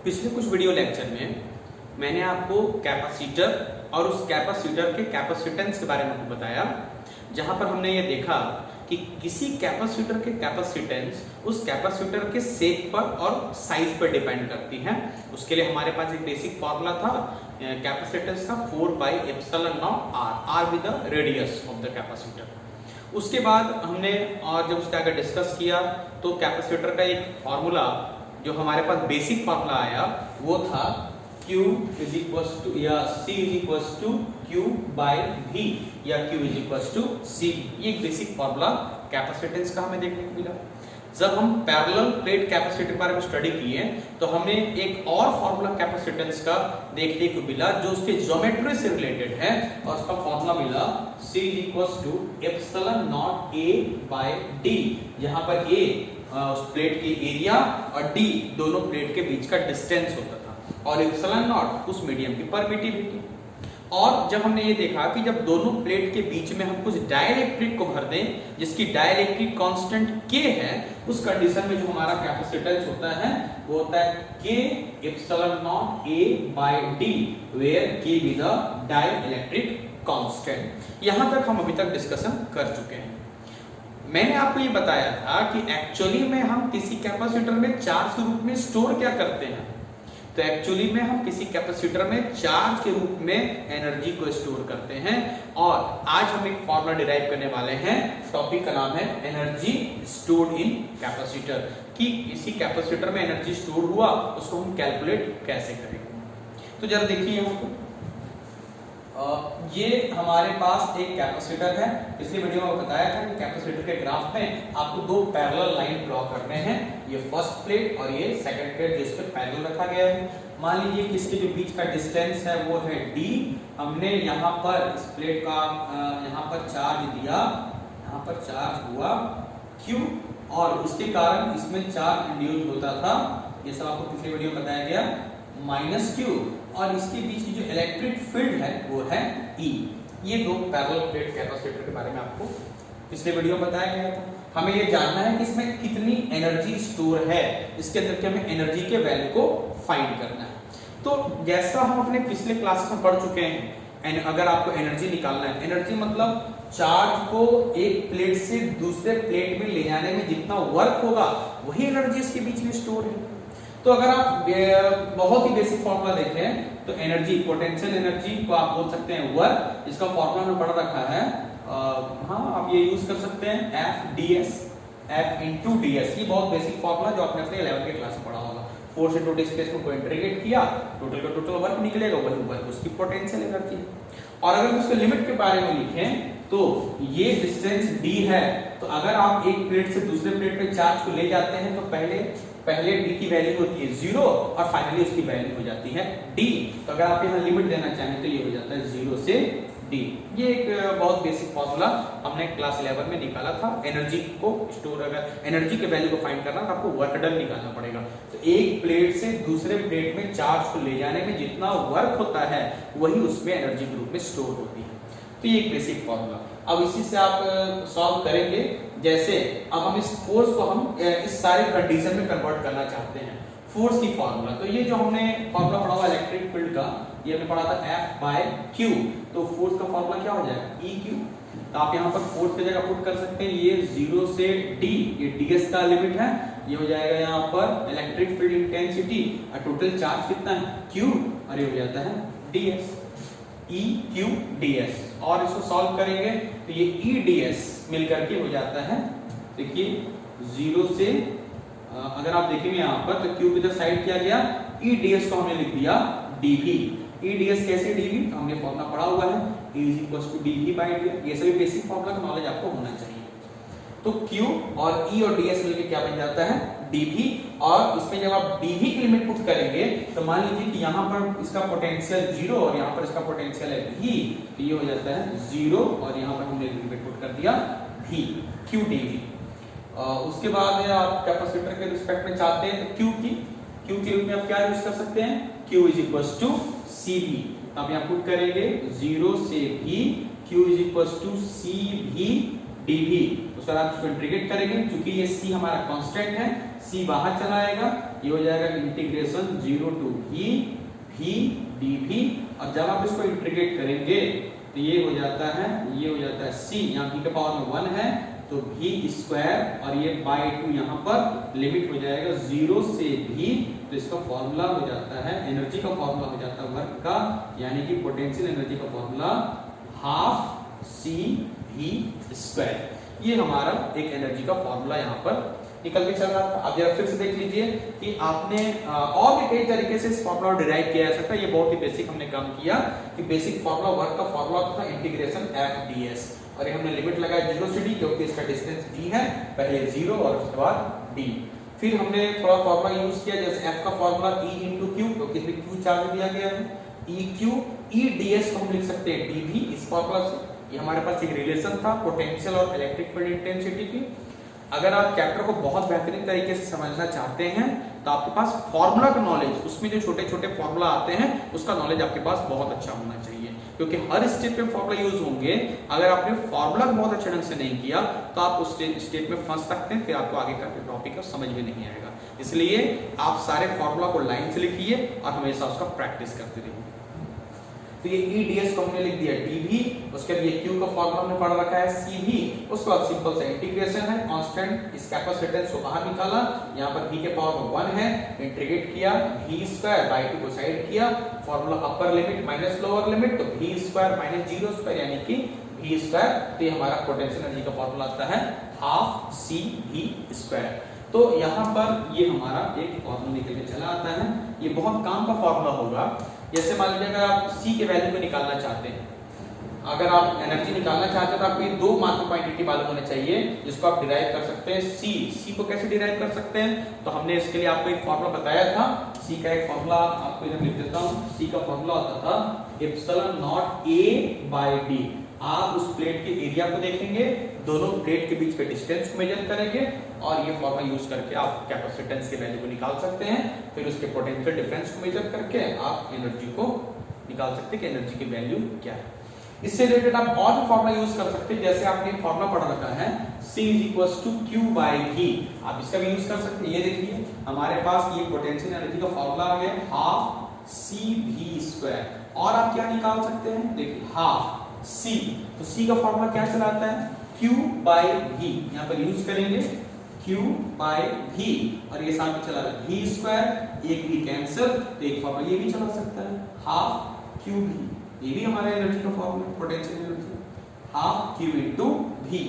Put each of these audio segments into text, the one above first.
पिछले कुछ video lecture में मैंने आपको कैपेसिटर और उस कैपेसिटर के कैपेसिटेंस के बारे में बताया, जहां पर हमने ये देखा कि किसी कैपेसिटर के कैपेसिटेंस उस कैपेसिटर के शेप पर और साइज पर डिपेंड करती है। उसके लिए हमारे पास एक बेसिक फॉर्मूला था कैपेसिटेंस का 4/ε0r, r with the radius of the capacitor. उसके बाद हमने और जब उसका आगे डिस्कस किया तो कैपेसिटर का एक फॉर्मूला जो हमारे पास बेसिक फॉर्मूला आया वो था Q इज इक्वल टू या C is equal to Q/V या Q is equal to C। ये एक बेसिक फॉर्मूला कैपेसिटेंस का हमें देखने को मिला। जब हम पैरेलल प्लेट कैपेसिटर के बारे में स्टडी किए तो हमने एक और फॉर्मूला कैपेसिटेंस का देखने को मिला जो उसके ज्योमेट्री से रिलेटेड है और उसका फॉर्मूला मिला C is equal to ε0A/D, जहां पर A उस प्लेट की एरिया और D दोनों प्लेट के बीच का डिस्टेंस होता था और ε0 उस मीडियम की परमिटिविटी। और जब हमने ये देखा कि जब दोनों प्लेट के बीच में हम कुछ डाइलेक्ट्रिक को भर दें जिसकी डाइलेक्ट्रिक कांस्टेंट K है, उस कंडीशन में जो हमारा कैपेसिटेंस होता है वो होता है K ε0A/D where K be the dielectric constant. यहां तक हम अभी तक डिस्कशन कर चुके हैं। मैंने आपको ये बताया था कि एक्चुअली में हम किसी कैपेसिटर में चार्ज के रूप में स्टोर क्या करते हैं। तो एक्चुअली में हम किसी कैपेसिटर में चार्ज के रूप में एनर्जी को स्टोर करते हैं और आज हम एक फॉर्मूला डिराइव करने वाले हैं। टॉपिक का नाम है एनर्जी स्टोर्ड इन कैपेसिटर, कि इसी कैपेसिटर में एनर्जी स्टोर हुआ उसको हम कैलकुलेट कैसे करेंगे। तो जरा देखिए यहाँ पर ये हमारे पास एक कैपेसिटर है। पिछली वीडियो में बताया था कि कैपेसिटर के ग्राफ में आपको दो पैरेलल लाइन ड्रॉ करने हैं, ये फर्स्ट प्लेट और ये सेकंड प्लेट जिस पे पैरेलल रखा गया है। मान लीजिए कि इसके जो बीच का डिस्टेंस है वो है d। हमने यहाँ पर इस प्लेट का यहाँ पर चार्ज दिया, यहाँ पर चार्ज हुआ q और उसके कारण इसमें चार्ज इंड्यूस होता था, ये सब आपको पिछली वीडियो में बताया गया, -q, और इसके बीच की जो इलेक्ट्रिक फील्ड है वो है E। ये दो पैरेलल प्लेट कैपेसिटर के बारे में आपको पिछले वीडियो में बताया गया था। हमें ये जानना है कि इसमें कितनी एनर्जी स्टोर है, इसके अंदर के हमें एनर्जी के वैल्यू को फाइंड करना है। तो जैसा हम अपने पिछले क्लास में पढ़ चुके हैं, अगर आपको एनर्जी निकालना है, एनर्जी मतलब चार्ज को एक प्लेट से दूसरे प्लेट में ले जाने में जितना वर्क होगा वही एनर्जी इसके बीच में स्टोर है। तो अगर आप बहुत ही बेसिक फॉर्मूला देखें तो एनर्जी, पोटेंशियल एनर्जी को आप बोल सकते हैं वर्क, इसका फॉर्मूला में पढ़ रखा है। हाँ, आप ये यूज कर सकते हैं F into ds। ये बहुत बेसिक फॉर्मूला जो आपने अपने 11th के क्लास में पढ़ा होगा। फोर्स इनटू डिस्प्लेसमेंट को इंटीग्रेट किया, टोटल का टोटल वर्क निकलेगा, वही वर्क उसकी पोटेंशियल एनर्जी है। और अगर उसके लिमिट के बारे में लिखें तो ये डिस्टेंस d है, तो अगर आप एक प्लेट से दूसरे प्लेट पे चार्ज को ले जाते हैं तो पहले d की वैल्यू होती है 0 और फाइनली उसकी वैल्यू हो जाती है d। तो अगर आप यहाँ लिमिट देना चाहें तो ये हो जाता है 0 से d। ये एक बहुत बेसिक फॉर्मूला हमने क्लास 11 में निकाला था। एनर्जी को स्टोर, अगर एनर्जी के वैल्यू को फाइंड करना तो आपको वर्क डन निकालना पड़ेगा। तो एक प्लेट से दूसरे प्लेट में चार्ज को ले जाने में जितना वर्क होता है वही उसमें एनर्जी के रूप में स्टोर होती है। तो ये एक बेसिक फॉर्मूला। अब इसी से आप सॉल्व करेंगे। जैसे अब हम इस फोर्स को हम इस सारे कंडीशन में कन्वर्ट करना चाहते हैं, फोर्स की फॉर्मूला। तो ये जो हमने फॉर्मूला पढ़ा हुआ इलेक्ट्रिक फील्ड का, ये हमने पढ़ा था F/Q। तो फोर्स का फॉर्मूला क्या हो जाएगा, EQ। तो आप यहाँ पर फोर्स की जगह पुट कर सकते हैं, ये 0 से d, ये ds का लिमिट है, ये हो जाएगा यहाँ पर इलेक्ट्रिक फील्ड इंटेंसिटी और टोटल चार्ज कितना है Q, और ये हो जाता है ds, EQ/ds। और इसको सॉल्व करेंगे तो ये EDS मिलकर के हो जाता है, देखिए 0 से अगर आप देखेंगे यहाँ पर तो Q की साइड किया गया, EDS को हमने लिख दिया dV। EDS कैसे dV, तो हमने फॉर्मूला पढ़ा हुआ है E = dV/d। ये सभी बेसिक फॉर्मूला का नॉलेज आपको होना चाहिए। तो Q और E और ds मिलकर क्या बन जाता है dV। और इसमें जब आप dV की लिमिट पुट करेंगे तो मान लीजिए कि यहाँ पर इसका पोटेंशियल 0 और यहाँ पर इसका पोटेंशियल है V, तो ये हो जाता है 0 और यहाँ पर हमने लिमिट पुट कर दिया V, Q dV। उसके बाद आप कैपेसिटर के रिस्पेक्ट में चाहते हैं तो Q के रूप में आप क्या यूज कर सकते हैं, Q = CV। आप यहाँ पुट करेंगे 0 से V, Q = CV dv। उसके बाद आप इसको इंटीग्रेट करेंगे, क्योंकि ये c हमारा कांस्टेंट है, c बाहर चला आएगा, ये हो जाएगा इंटीग्रेशन 0 टू v dv। और जब आप इसको इंटीग्रेट करेंगे तो ये हो जाता है c, यहाँ v के पावर में 1 है तो v स्क्वायर, और ये बाय 2 यहाँ पर लिमिट हो जाएगा 0 से v। तो इसका फॉर्मूला हो जाता है, एनर्जी का फॉर्मूला हो जाता है वर्क का, यानी कि पोटेंशियल एनर्जी का formula half c v square. ये हमारा एक एनर्जी का फॉर्मूला यहाँ पर निकल के चल रहा था। अब जरा फिर से देख लीजिए कि आपने और भी कई तरीके से इस फॉर्मूला को डिराइव किया जा सकता है। ये बहुत ही बेसिक हमने काम किया कि बेसिक फॉर्मूला वर्क का फॉर्मूला था इंटीग्रेशन f ds, और ये हमने लिमिट लगाया 0 से d, क्योंकि इसका डिस्टेंस d है, पहले 0 और उसके बाद d। फिर हमने थोड़ा फॉर्मूला यूज किया, जैसे f का फॉर्मूला e into q, क्योंकि इसमें q चार्ज दिया गया है, eq e ds को हम लिख सकते हैं dv इस फॉर्मूला से। ये हमारे पास एक रिलेशन था पोटेंशियल और इलेक्ट्रिक फील्ड इंटेंसिटी की। अगर आप चैप्टर को बहुत बेहतरीन तरीके से समझना चाहते हैं तो आपके पास फॉर्मूला का नॉलेज, उसमें जो छोटे छोटे फॉर्मूला आते हैं उसका नॉलेज आपके पास बहुत अच्छा होना चाहिए, क्योंकि हर स्टेप पे फॉर्मूला यूज होंगे। अगर आपने फॉर्मूला बहुत अच्छे ढंग से नहीं किया तो आप उस स्टेप में फंस सकते हैं, फिर आपको आगे का टॉपिक समझ में नहीं आएगा। इसलिए आप सारे फॉर्मूला को लाइन से लिखिए और हमेशा उसका प्रैक्टिस करते रहिए। तो ये e ds को हमने लिख दिया dv, उसके बाद ये q का फॉर्मूला हमने पढ़ रखा है cv, उसके बाद सिंपल सा इंटीग्रेशन है, कांस्टेंट इस कैपेसिटेंस को बाहर निकाला, यहाँ पर v के पावर में 1 है, इंटीग्रेट किया, v स्क्वायर बाय 2 को साइड किया, formula upper limit minus lower limit, तो v स्क्वायर माइनस 0 स्क्वायर यानी कि v स्क्वायर। तो ये हमारा पोटेंशियल एनर्जी का फॉर्मूला आता है हाफ c v स्क्वायर। तो यहाँ पर ये हमारा एक फॉर्मूला निकल के चला आता है, ये बहुत काम का फॉर्मूला होगा। जैसे मान लीजिए अगर आप c के वैल्यू को निकालना चाहते हैं, अगर आप एनर्जी निकालना चाहते हैं तो आपको ये दो मात्र क्वांटिटी मालूम होना चाहिए जिसको आप डिराइव कर सकते हैं। c को कैसे डिराइव कर सकते हैं, तो हमने इसके लिए आपको एक फॉर्मूला बताया था। c का एक फॉर्मूला आपको इधर लिख देता हूं। c का फॉर्मूला होता था epsilon naught a by d। आप उस प्लेट के एरिया को देखेंगे, दोनों प्लेट के बीच के डिस्टेंस को मेजर करेंगे और ये फॉर्मूला यूज करके आप कैपेसिटेंस की वैल्यू को निकाल सकते हैं। फिर उसके पोटेंशियल डिफरेंस को मेजर करके आप एनर्जी को निकाल सकते हैं कि एनर्जी की वैल्यू क्या है। इससे रिलेटेड आप और भी फॉर्मूला यूज कर सकते हैं, जैसे आपने फॉर्मूला पढ़ रखा है c = q by v, आप इसका भी यूज कर सकते हैं। ये देखिए हमारे पास ये पोटेंशियल एनर्जी का फॉर्मूला आ गया हाफ c v स्क्वायर, और आप क्या निकाल सकते हैं, देखिए हाफ c, तो c का फॉर्मूला क्या चलाता है q by v, यहाँ पर यूज करेंगे q by v, और ये साथ में चला रहा है v स्क्वायर, एक v कैंसिल, तो एक फॉर्मूला ये भी चला सकता है हाफ q v, ये भी हमारा एनर्जी का formula potential energy half q into v।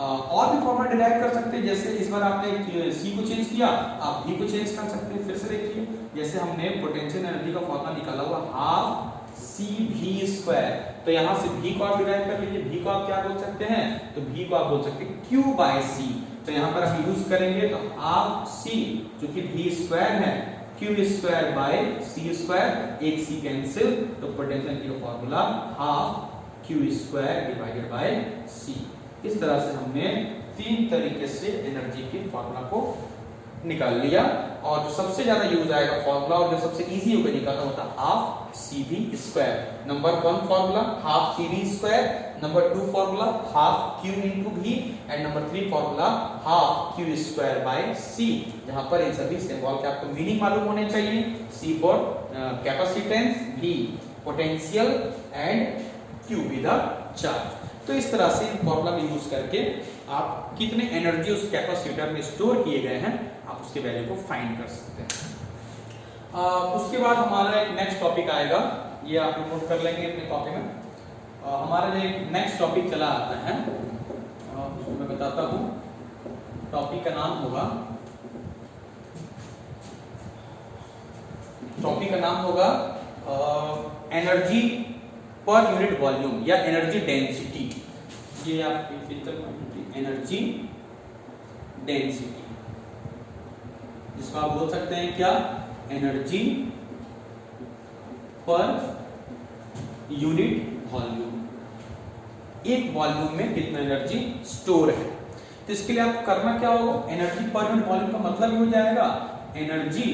और भी फॉर्मूला डिराइव कर सकते हैं, जैसे इस बार आपने c को चेंज किया, आप v को चेंज कर सकते हैं। फिर से देखिए जैसे हमने पोटेंशियल एनर्जी का फॉर्मूला निकाला हुआ हाफ c v स्क्वायर, तो यहाँ से v को आप डिराइव कर लीजिए। v को आप क्या बोल सकते हैं, तो v को आप बोल सकते हैं q by c, तो यहाँ पर आप यूज करेंगे तो हाफ c जो कि v स्क्वायर है q square by c square, एक c कैंसिल, तो पोटेंशियल एनर्जी का formula half q square divided bye c। इस तरह से हमने तीन तरीके से एनर्जी के फॉर्मूला को निकाल लिया, और जो सबसे ज्यादा यूज आएगा फॉर्मूला और जो सबसे इजी होगा निकालना होता है half cv square. Number 1 formula half cv square, number 2 formula half q into v, and number 3 formula half q square by c, जहां पर इन सभी सिंबल के आपको मीनिंग मालूम होने चाहिए। c for capacitance, v potential and q with the charge. तो इस तरह से फॉर्मूला में यूज करके आप कितने एनर्जी उस कैपेसिटर में स्टोर किए गए हैं आप उसके वैल्यू को फाइंड कर सकते हैं। उसके बाद हमारा एक नेक्स्ट टॉपिक आएगा, ये आप नोट कर लेंगे अपने कॉपी में। हमारा जो एक नेक्स्ट टॉपिक चला आता है उसको मैं बताता हूँ। टॉपिक का नाम होगा एनर्जी पर यूनिट वॉल्यूम या एनर्जी डेंसिटी। ये आपकी फिजिकल क्वांटिटी एनर्जी डेंसिटी, जिसको आप बोल सकते हैं क्या, एनर्जी पर यूनिट वॉल्यूम। एक वॉल्यूम में कितना एनर्जी स्टोर है, तो इसके लिए आप करना क्या होगा, एनर्जी पर यूनिट वॉल्यूम का मतलब हो जाएगा एनर्जी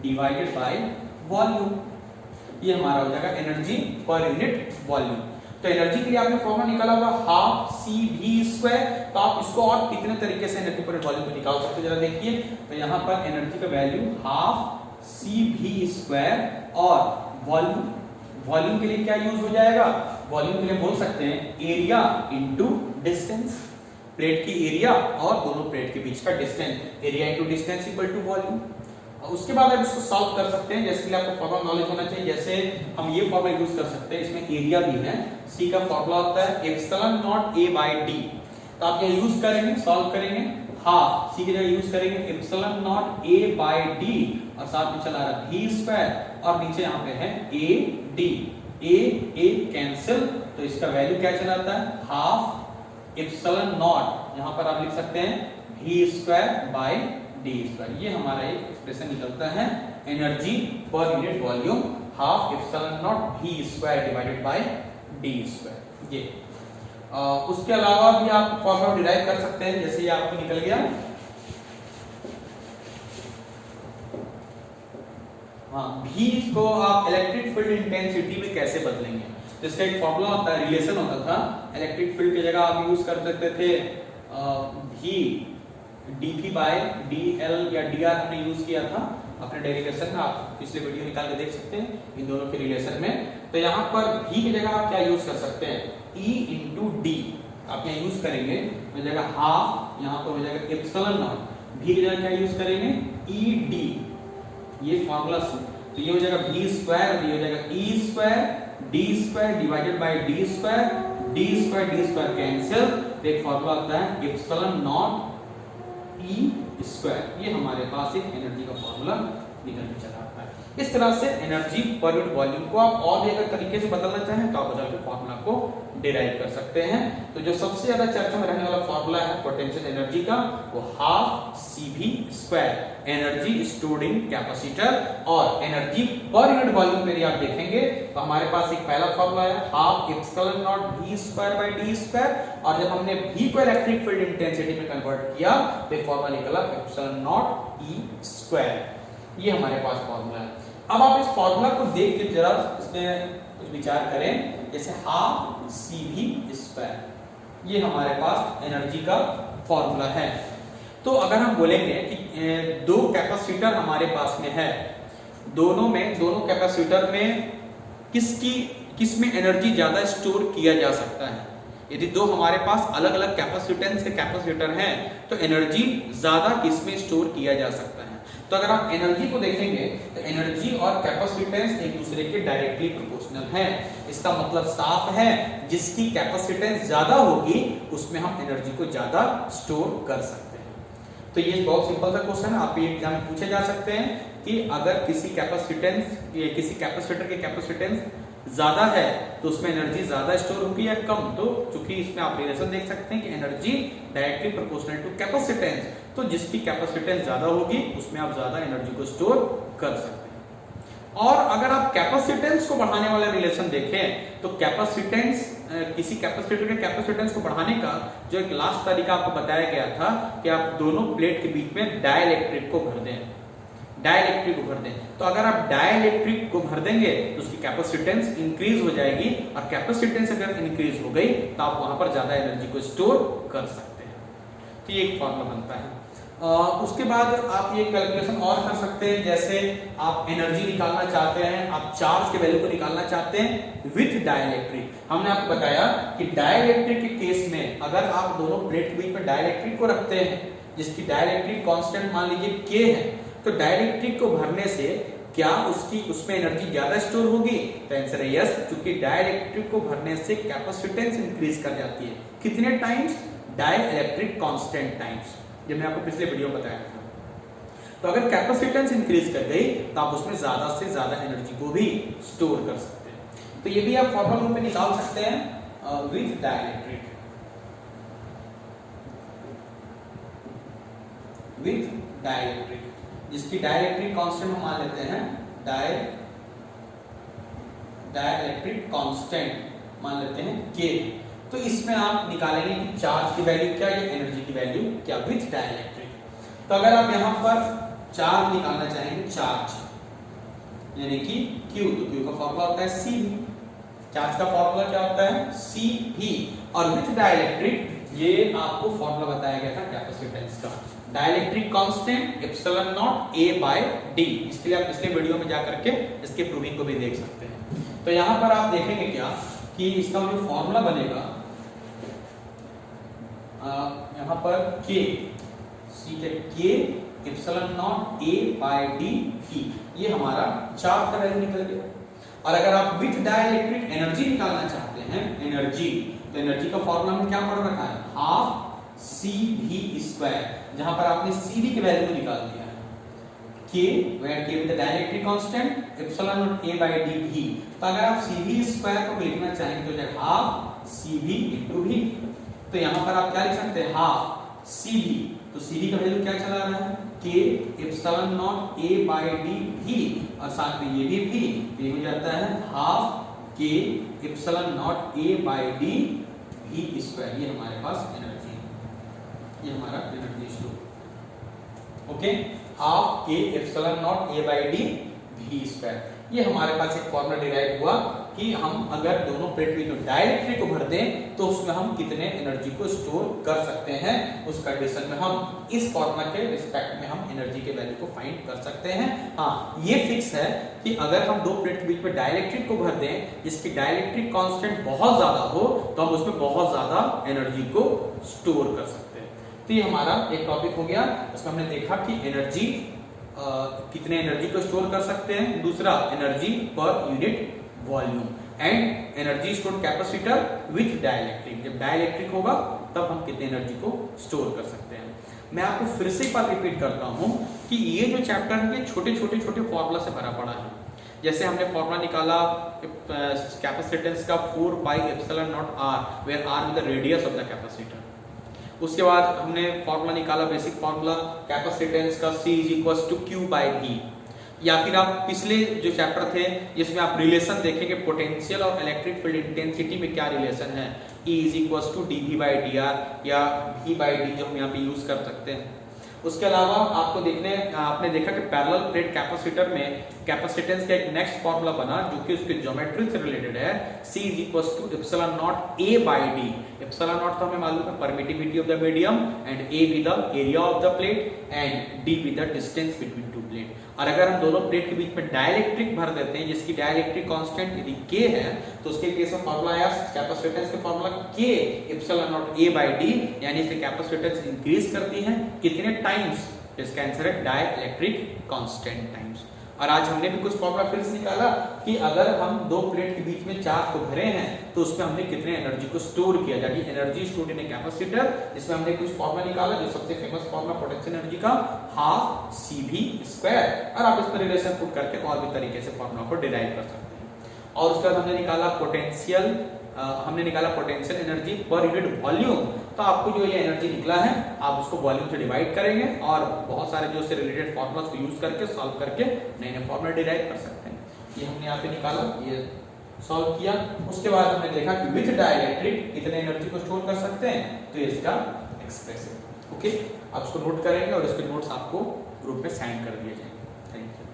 डिवाइडेड बाय वॉल्यूम। ये हमारा हो जाएगा एनर्जी पर यूनिट वॉल्यूम। तो एनर्जी के लिए आपने फॉर्मूला निकाला हुआ हाफ सी वी स्क्वायर। तो आप इसको और कितने तरीके से एनर्जी पर वॉल्यूम को निकाल सकते हैं जरा देखिए। तो यहाँ पर एनर्जी का value half C V square और वॉल्यूम के लिए क्या यूज हो जाएगा, वॉल्यूम के लिए बोल सकते हैं एरिया इनटू डिस्टेंस, प्लेट की एरिया और दोनों प्लेट के बीच का distance, area into distance equal to volume. उसके बाद आप इसको सॉल्व कर सकते हैं, जैसे कि आपको फॉर्मूला नॉलेज होना चाहिए। जैसे हम ये फॉर्मूला यूज कर सकते हैं, इसमें एरिया भी है, सी का फॉर्मूला होता है epsilon naught A by D. तो आप ये यूज करेंगे, सॉल्व करेंगे, हाफ सी की जगह यूज करेंगे epsilon naught A by D और साथ में चला रहा वी स्क्वायर और नीचे यहाँ पे है ए डी, ए कैंसिल, तो इसका वैल्यू क्या चला आता है हाफ एप्सिलॉन नॉट, यहाँ पर आप लिख सकते हैं V square by D square. ये हमारा एक एक्सप्रेशन निकलता है energy per unit volume half epsilon naught V square divided by D square. ये उसके अलावा भी आप फॉर्मूला डिराइव कर सकते हैं, जैसे ये आपको निकल गया। हाँ, V को आप इलेक्ट्रिक फील्ड इंटेंसिटी में कैसे बदलेंगे, इसका एक फॉर्मूला होता है, रिलेशन होता था। इलेक्ट्रिक फील्ड की जगह आप यूज कर सकते थे V dP बाय dl या dr हमने यूज किया था अपने डेरिवेशन में, आप पिछले वीडियो निकाल के देख सकते हैं इन दोनों के रिलेशन में। तो यहाँ पर V की जगह आप क्या यूज कर सकते हैं, E इंटू डी आप यहाँ यूज करेंगे, हो जाएगा हाफ, यहाँ पर हो जाएगा एप्सिलॉन नॉट, V की जगह क्या यूज करेंगे ई डी, ये फॉर्मूला से, तो ये हो जाएगा वी स्क्वायर और ये हो जाएगा E square D square divided by D square, D square cancel, तो एक फॉर्मूला आता है एप्सिलॉन नॉट ई स्क्वायर। ये हमारे पास एक एनर्जी का फॉर्मूला निकल के चला आता है। इस तरह से एनर्जी पर यूनिट वॉल्यूम को आप और भी अगर तरीके से बदलना चाहें तो आप बदल के फॉर्मूला को डिराइव कर सकते हैं। तो जो सबसे ज्यादा चर्चा में रहने वाला फॉर्मूला है पोटेंशियल एनर्जी का, वो half C V square, energy stored in capacitor और एनर्जी पर यूनिट वॉल्यूम पे आप देखेंगे तो हमारे पास एक पहला फॉर्मूला है half epsilon naught V square by D square, और जब हमने V को इलेक्ट्रिक फील्ड इंटेंसिटी में कन्वर्ट किया तो फॉर्मूला निकला एप्सिलॉन नॉट ई स्क्वायर। ये हमारे पास फॉर्मूला है। अब आप इस फॉर्मूला को देख के जरा इसमें कुछ विचार करें, जैसे हाफ सी वी स्क्वायर, ये हमारे पास एनर्जी का फॉर्मूला है। तो अगर हम बोलेंगे कि दो कैपेसिटर हमारे पास में है, दोनों कैपेसिटर में किसमें एनर्जी ज्यादा स्टोर किया जा सकता है, यदि दो हमारे पास अलग अलग कैपेसिटेंस के कैपेसिटर हैं तो एनर्जी ज्यादा किसमें स्टोर किया जा सकता है। तो अगर आप एनर्जी को देखेंगे तो एनर्जी और कैपेसिटेंस एक दूसरे के डायरेक्टली प्रोपोर्शनल है। इसका मतलब साफ है, जिसकी कैपेसिटेंस ज्यादा होगी उसमें हम एनर्जी को ज्यादा स्टोर कर सकते हैं। तो ये बहुत सिंपल सा क्वेश्चन है, आप ये एग्जाम में पूछे जा सकते हैं कि अगर किसी कैपेसिटर के कैपेसिटेंस ज्यादा है तो उसमें एनर्जी ज्यादा स्टोर होगी या कम। तो चूंकि इसमें आप रिलेशन देख सकते हैं कि energy directly proportional to capacitance, तो जिसकी कैपेसिटेंस ज्यादा होगी उसमें आप ज्यादा एनर्जी को स्टोर कर सकते हैं। और अगर आप कैपेसिटेंस को बढ़ाने वाला रिलेशन देखें तो कैपेसिटेंस, किसी कैपेसिटर के कैपेसिटेंस को बढ़ाने का जो एक लास्ट तरीका आपको बताया गया था कि आप दोनों प्लेट के बीच में डाइलेक्ट्रिक को भर दें, तो अगर आप डाइलेक्ट्रिक को भर देंगे तो उसकी कैपेसिटेंस इंक्रीज हो जाएगी, और कैपेसिटेंस अगर इंक्रीज हो गई तो आप वहां पर ज्यादा एनर्जी को स्टोर कर सकते हैं। तो ये एक फॉर्मूला बनता है। उसके बाद आप ये कैलकुलेशन और कर सकते हैं, जैसे आप एनर्जी निकालना चाहते हैं, आप चार्ज के वैल्यू को निकालना चाहते हैं विथ डाइलेक्ट्रिक। हमने आपको बताया कि डाइलेक्ट्रिक के केस में अगर आप दोनों प्लेट के बीच में डाइलेक्ट्रिक को रखते हैं जिसकी डाइलेक्ट्रिक कांस्टेंट मान लीजिए K है, तो डाइलेक्ट्रिक को भरने से क्या उसमें एनर्जी ज्यादा स्टोर होगी? तो आंसर है यस, क्योंकि डाइलेक्ट्रिक को भरने से कैपेसिटेंस इंक्रीज कर जाती है। कितने टाइम्स? डाइलेक्ट्रिक कांस्टेंट टाइम्स, जब मैंने आपको पिछले वीडियो में बताया था। तो अगर कैपेसिटेंस इंक्रीज कर गई तो आप उसमें ज्यादा से ज्यादा एनर्जी को भी स्टोर कर सकते हैं। तो ये भी आप फॉर्मूला रूप में निकाल सकते हैं विथ डाइलेक्ट्रिक, जिसकी डाइलेक्ट्रिक कांस्टेंट हम मान लेते हैं डाइलेक्ट्रिक कांस्टेंट मान लेते हैं K। तो इसमें आप निकालेंगे कि चार्ज की वैल्यू क्या है, एनर्जी की वैल्यू क्या विथ डाइलेक्ट्रिक। तो अगर आप यहां पर चार्ज निकालना चाहेंगे, चार्ज यानी कि Q, तो Q का फॉर्मूला होता है CV, चार्ज का फॉर्मूला क्या होता है Cv, और विथ डाइलेक्ट्रिक ये आपको फॉर्मूला बताया गया था कैपेसिटेंस का, dielectric constant epsilon naught A by D। इसके लिए आप पिछले वीडियो में जा करके इसके प्रूविंग को भी देख सकते हैं। तो यहाँ पर आप देखेंगे क्या कि इसका जो फॉर्मूला बनेगा यहाँ पर K epsilon naught A by D V, ये हमारा चार्ज का वैल्यू निकल गया। और अगर आप विथ डाइलेक्ट्रिक एनर्जी निकालना चाहते हैं, एनर्जी, तो एनर्जी का फॉर्मूला में क्या पढ़ रखा है, हाफ CV², जहां पर आपने CV की वैल्यू निकाल दिया है, K where K with the dielectric constant epsilon naught A by D V। तो अगर आप CV² को लिखना चाहेंगे तो जाए हाफ CV into V। तो यहां पर आप क्या लिख सकते हैं, हाफ CV, तो CV का वैल्यू क्या चला रहा है, K epsilon naught A by D V, और साथ में ये भी V, तो ये हो जाता है half K epsilon naught A by D V²। ये हमारे पास एनर्जी है, ये हमारा energy store. Okay, half K epsilon naught A by D V²। ये हमारे पास एक फॉर्मूला डिराइव हुआ कि हम अगर दोनों प्लेट में जो डाइलेक्ट्रिक को भर दें तो उसमें हम कितने एनर्जी को स्टोर कर सकते हैं। उस कंडीशन में हम इस फॉर्मूला के रिस्पेक्ट में हम एनर्जी के वैल्यू को फाइंड कर सकते हैं। हाँ, ये फिक्स है कि अगर हम दो प्लेट के बीच में डाइलेक्ट्रिक को भर दें जिसकी डाइलेक्ट्रिक कांस्टेंट बहुत ज्यादा हो तो हम उसमें बहुत ज्यादा एनर्जी को स्टोर कर सकते हैं। तो ये हमारा एक टॉपिक हो गया, उसमें हमने देखा कि एनर्जी कितने एनर्जी को स्टोर कर सकते हैं, दूसरा energy per unit volume, and energy stored capacitor with dielectric, जब डाइलेक्ट्रिक होगा तब हम कितने एनर्जी को स्टोर कर सकते हैं। मैं आपको फिर से एक बार रिपीट करता हूं कि ये जो चैप्टर है ये छोटे छोटे फॉर्मूला से भरा पड़ा है। जैसे हमने फॉर्मूला निकाला कैपेसिटेंस का 4πε0r where r is the radius of the capacitor. उसके बाद हमने फॉर्मूला निकाला, बेसिक फॉर्मूला कैपेसिटेंस का C = Q/V। या फिर आप पिछले जो चैप्टर थे जिसमें आप रिलेशन देखेंगे पोटेंशियल और इलेक्ट्रिक फील्ड इंटेंसिटी में क्या रिलेशन है, E = dV/dr या V/d जो हम यहाँ पे यूज कर सकते हैं। उसके अलावा आपको आपने देखा कि पैरेलल प्लेट कैपेसिटर में कैपेसिटेंस का एक नेक्स्ट फॉर्मूला बना जो कि उसके ज्योमेट्री से रिलेटेड है, C = ε0 A/d। ε0 तो हमें मालूम है permittivity of the medium, and A with the area of the plate, and D with the distance between two plate. और अगर हम दोनों प्लेट के बीच में डाइलेक्ट्रिक भर देते हैं जिसकी डाइलेक्ट्रिक कांस्टेंट यदि K है तो उसके केस में फॉर्मूला आया कैपेसिटेंस का formula K epsilon not A/d, यानी से कैपेसिटेंस इंक्रीज करती है कितने टाइम्स, इसका आंसर है डाइलेक्ट्रिक कांस्टेंट टाइम्स। और आज हमने भी कुछ फॉर्मूला फिर से निकाला कि अगर हम दो प्लेट के बीच में चार्ज को भरे हैं तो उसमें हमने कितने एनर्जी को स्टोर किया, यानी energy stored in a capacitor. इसमें हमने कुछ फॉर्मूला निकाला, जो सबसे फेमस फॉर्मूला पोटेंशियल एनर्जी का हाफ CV², और आप इसमें रिलेशन पुट करके और भी तरीके से फॉर्मूला को डिराइव कर सकते हैं। और उसके बाद हमने निकाला potential energy per unit volume. तो आपको जो ये एनर्जी निकला है आप उसको वॉल्यूम से डिवाइड करेंगे और बहुत सारे जो उससे रिलेटेड फॉर्मूलास को यूज करके सॉल्व करके नए नए फॉर्मूला डिराइव कर सकते हैं। ये हमने यहाँ पे निकाला, ये सॉल्व किया। उसके बाद हमने देखा कि विथ डाइलेक्ट्रिक कितने एनर्जी को स्टोर कर सकते हैं, तो ये इसका एक्सप्रेशन। ओके, आप इसको नोट करेंगे और इसके नोट्स आपको ग्रुप में सेंड कर दिए जाएंगे। Thank you.